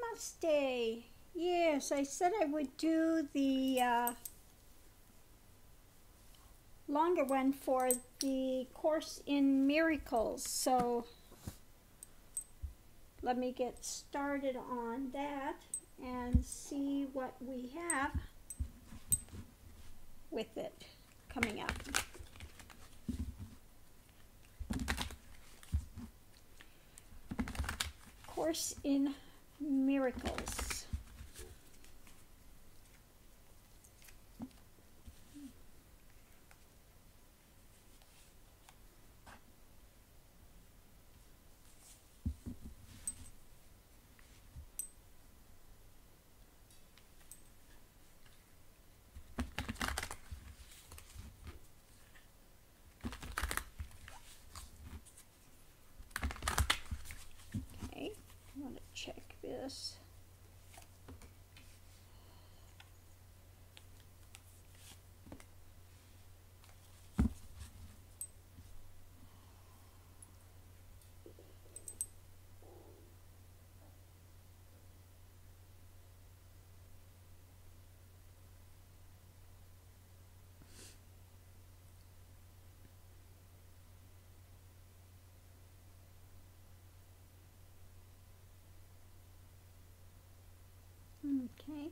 Namaste. Yes, I said I would do the longer one for the Course in Miracles. So let me get started on that and see what we have with it coming up. Course in Miracles. I want to check this. Okay.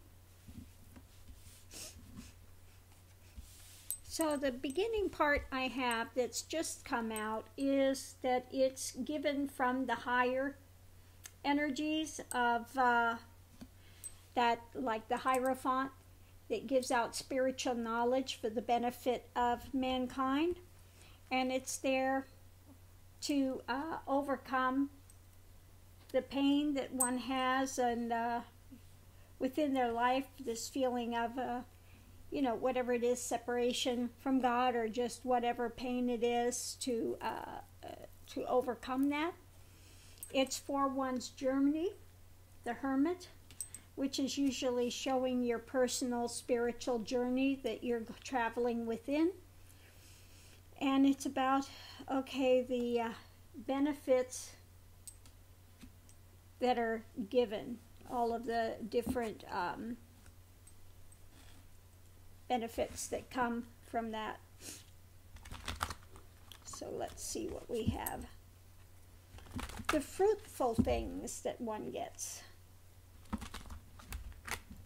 So the beginning part I have that's just come out is that it's given from the higher energies of that, like the Hierophant, that gives out spiritual knowledge for the benefit of mankind. And it's there to overcome the pain that one has and within their life, this feeling of, whatever it is, separation from God or just whatever pain it is to overcome that. It's for one's journey, the Hermit, which is usually showing your personal spiritual journey that you're traveling within. And it's about, the benefits that are given, all of the different benefits that come from that. So let's see what we have. The fruitful things that one gets.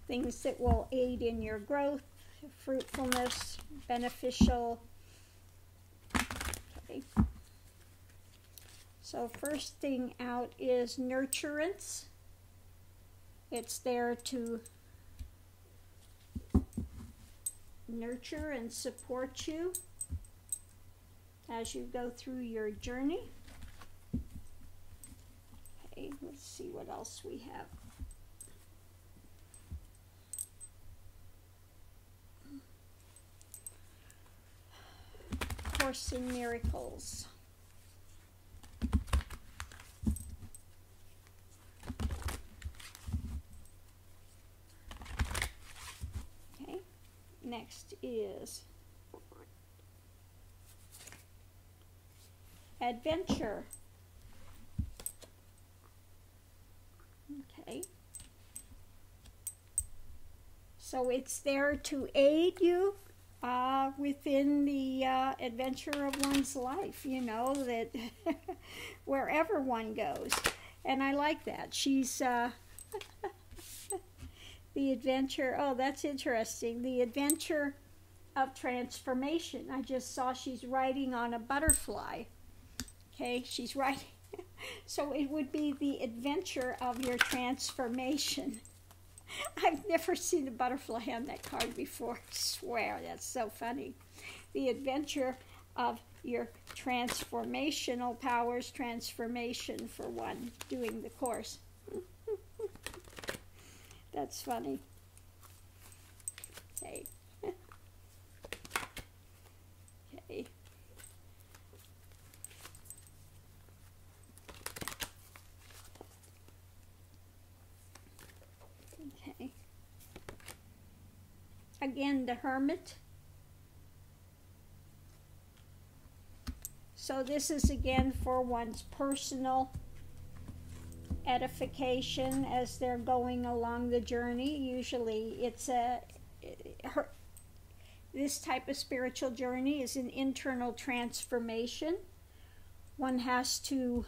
Things that will aid in your growth, fruitfulness, beneficial. Okay. So first thing out is nurturance. It's there to nurture and support you as you go through your journey. Okay, let's see what else we have. Course in Miracles. Next is adventure. Okay. So it's there to aid you within the adventure of one's life, that wherever one goes. And I like that. She's the adventure, that's interesting. The adventure of transformation. I just saw she's riding on a butterfly. Okay, she's riding. So it would be the adventure of your transformation. I've never seen a butterfly on that card before. I swear, that's so funny. The adventure of your transformational powers, transformation for one doing the course. That's funny. Okay. Okay. Okay. Again, the Hermit. So this is again for one's personal edification as they're going along the journey. Usually it's this type of spiritual journey is an internal transformation. One has to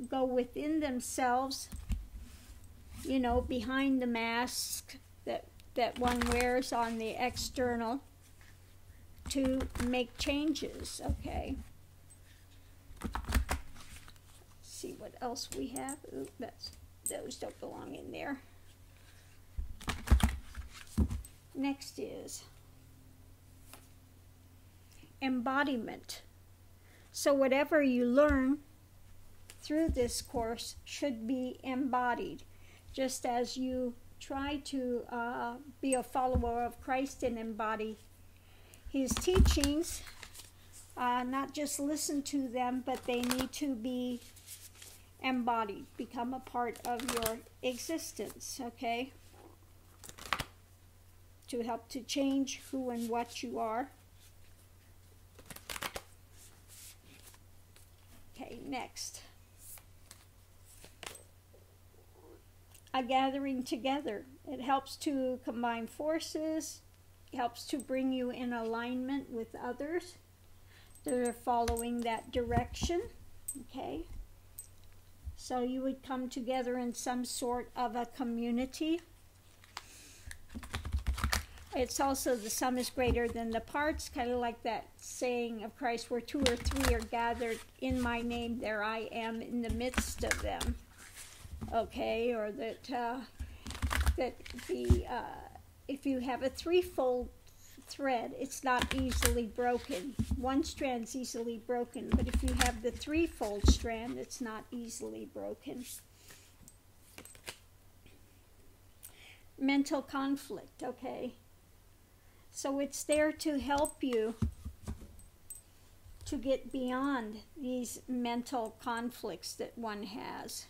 go within themselves, behind the mask that one wears on the external, to make changes, okay? Let's see what else we have. Ooh, those don't belong in there. Next is embodiment. So whatever you learn through this course should be embodied, just as you try to be a follower of Christ and embody his teachings. Not just listen to them, but they need to be embodied, become a part of your existence, okay? To help to change who and what you are. Okay, next. A gathering together. It helps to combine forces, helps to bring you in alignment with others that are following that direction, okay? So you would come together in some sort of a community. It's also the sum is greater than the parts, kind of like that saying of Christ, where 2 or 3 are gathered in my name, there I am in the midst of them. Okay, or that if you have a threefold thread, it's not easily broken. One strand's easily broken, but if you have the threefold strand, it's not easily broken. Mental conflict, okay. So it's there to help you to get beyond these mental conflicts that one has.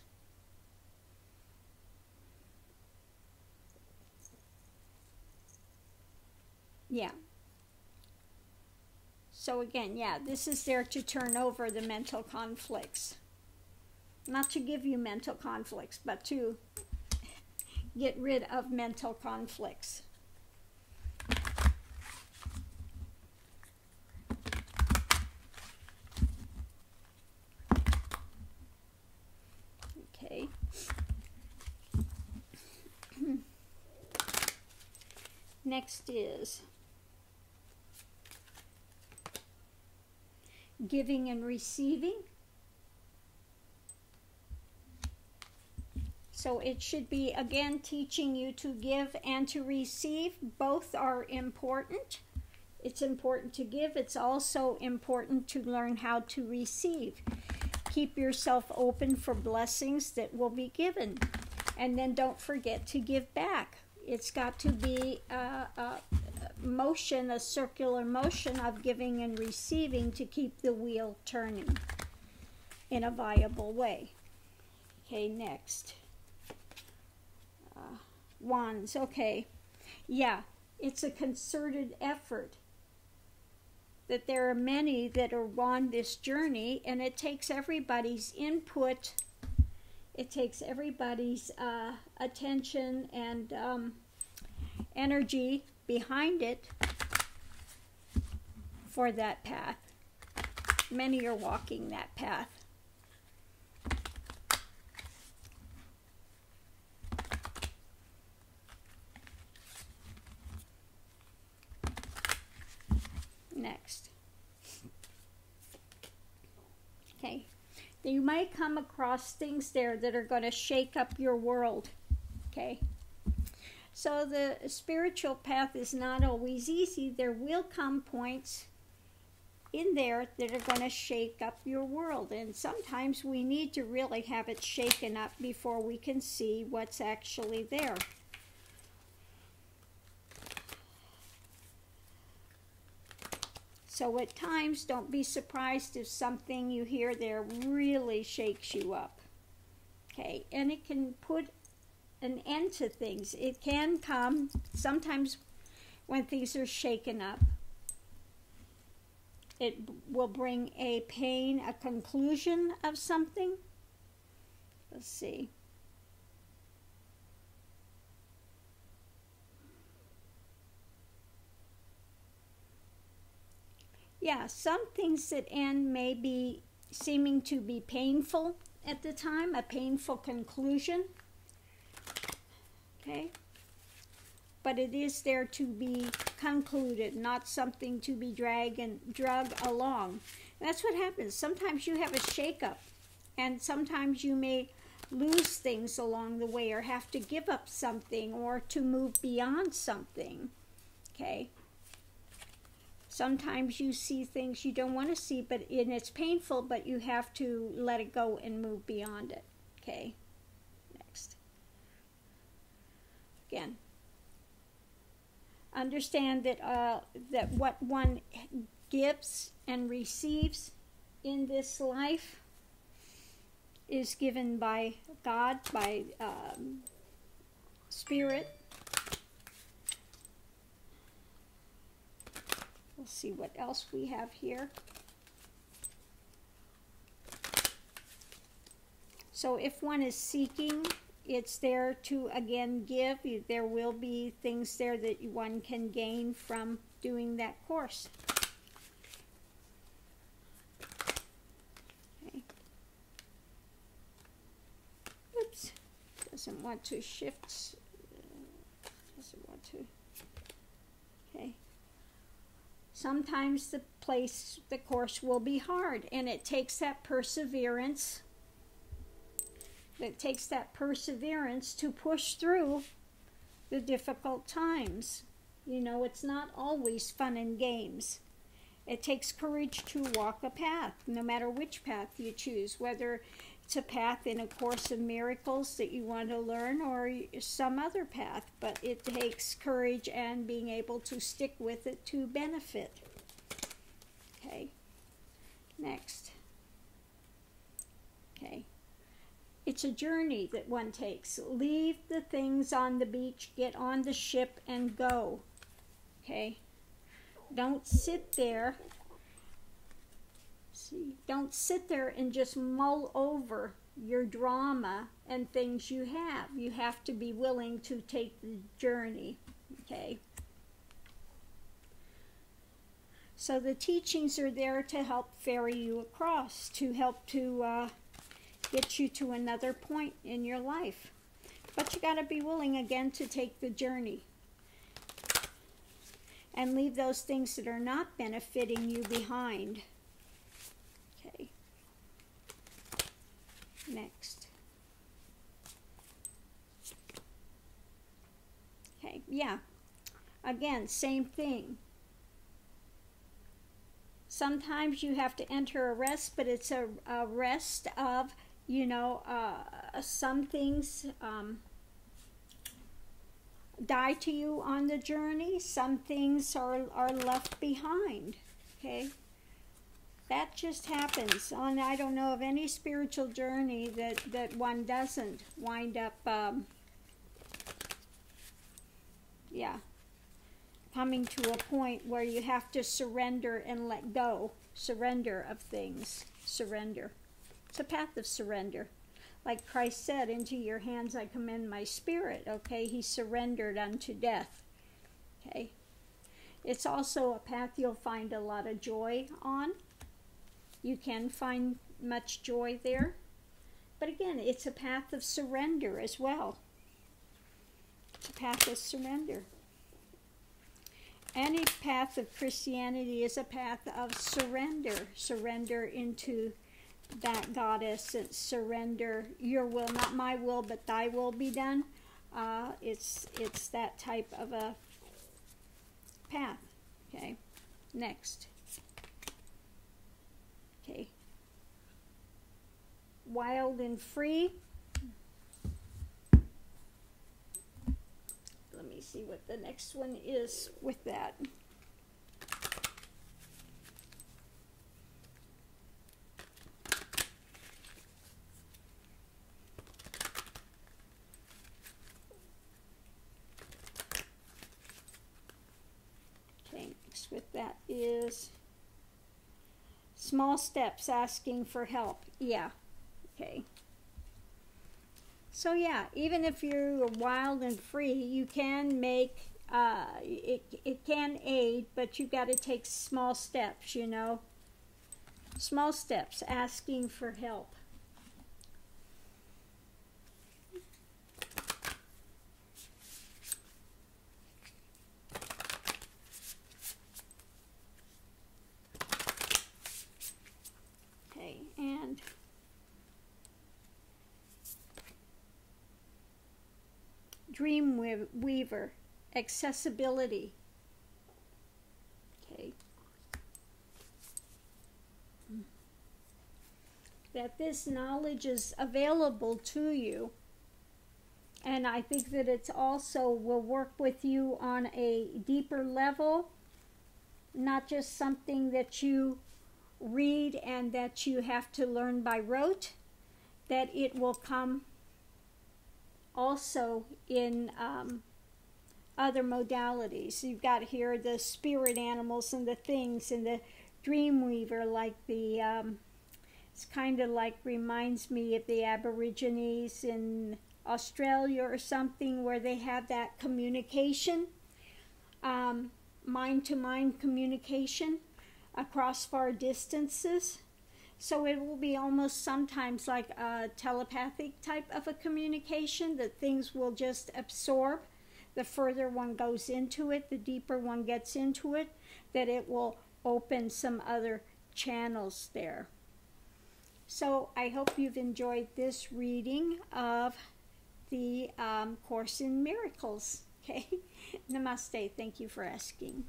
Yeah. So again, yeah, this is there to turn over the mental conflicts. Not to give you mental conflicts, but to get rid of mental conflicts. Okay. Next is giving and receiving. So it should be, again, teaching you to give and to receive. Both are important. It's important to give. It's also important to learn how to receive. Keep yourself open for blessings that will be given. And then don't forget to give back. It's got to be a motion, a circular motion of giving and receiving to keep the wheel turning in a viable way. Okay, next. Wands, okay. Yeah, it's a concerted effort. That there are many that are on this journey, and it takes everybody's input. It takes everybody's attention and energy behind it for that path. Many are walking that path. Next. Okay. You might come across things there that are going to shake up your world. Okay. So the spiritual path is not always easy. There will come points in there that are going to shake up your world. And sometimes we need to really have it shaken up before we can see what's actually there. So at times, don't be surprised if something you hear there really shakes you up. Okay, and it can put an end to things. It can come sometimes when things are shaken up. It will bring a pain, a conclusion of something. Let's see. Yeah, some things that end may be seeming to be painful at the time, a painful conclusion. Okay? But it is there to be concluded, not something to be drug along. And that's what happens. Sometimes you have a shakeup, and sometimes you may lose things along the way or have to give up something or to move beyond something. Okay? Sometimes you see things you don't want to see, and it's painful, but you have to let it go and move beyond it. Okay? Next. Again. Understand that what one gives and receives in this life is given by God, by Spirit. We'll see what else we have here. So if one is seeking, it's there to, again, give. There will be things there that one can gain from doing that course. Okay. Oops. Doesn't want to shift. Doesn't want to. Okay. Sometimes the course will be hard, and it takes that perseverance. It takes that perseverance to push through the difficult times. You know, it's not always fun and games. It takes courage to walk a path, no matter which path you choose, whether it's a path in A Course in Miracles that you want to learn or some other path. But it takes courage and being able to stick with it to benefit. Okay. Next. Okay. It's a journey that one takes. Leave the things on the beach, get on the ship, and go. Okay? Don't sit there. See, don't sit there and just mull over your drama and things you have. You have to be willing to take the journey. Okay? So the teachings are there to help ferry you across, to help to get you to another point in your life. But you got to be willing again to take the journey and leave those things that are not benefiting you behind. Okay. Next. Okay, yeah. Again, same thing. Sometimes you have to enter a rest, but it's a rest of, you know, some things die to you on the journey. Some things are left behind. Okay? That just happens. And I don't know of any spiritual journey that one doesn't wind up, coming to a point where you have to surrender and let go. Surrender of things. Surrender. It's a path of surrender. Like Christ said, into your hands I commend my spirit. Okay, he surrendered unto death. Okay. It's also a path you'll find a lot of joy on. You can find much joy there. But again, it's a path of surrender as well. It's a path of surrender. Any path of Christianity is a path of surrender. Surrender into that God essence. Surrender your will, not my will, but thy will be done. It's that type of a path. Okay. Next. Okay. Wild and free. Let me see what the next one is with that. Okay, next with that is small steps, asking for help. Yeah, okay. So yeah, even if you're wild and free, you can make, it can aid, but you got to take small steps, you know. Small steps, asking for help. Okay, and Dream Weaver, accessibility. Okay. That this knowledge is available to you. And I think that it's also will work with you on a deeper level, not just something that you read and that you have to learn by rote, that it will come also in other modalities. You've got here the spirit animals and the things, and the Dreamweaver, like the, it's kind of like reminds me of the Aborigines in Australia or something, where they have that communication, mind-to-mind communication across far distances. So it will be almost sometimes like a telepathic type of a communication, that things will just absorb. The further one goes into it, the deeper one gets into it, that it will open some other channels there. So I hope you've enjoyed this reading of the Course in Miracles. Okay, Namaste. Thank you for asking.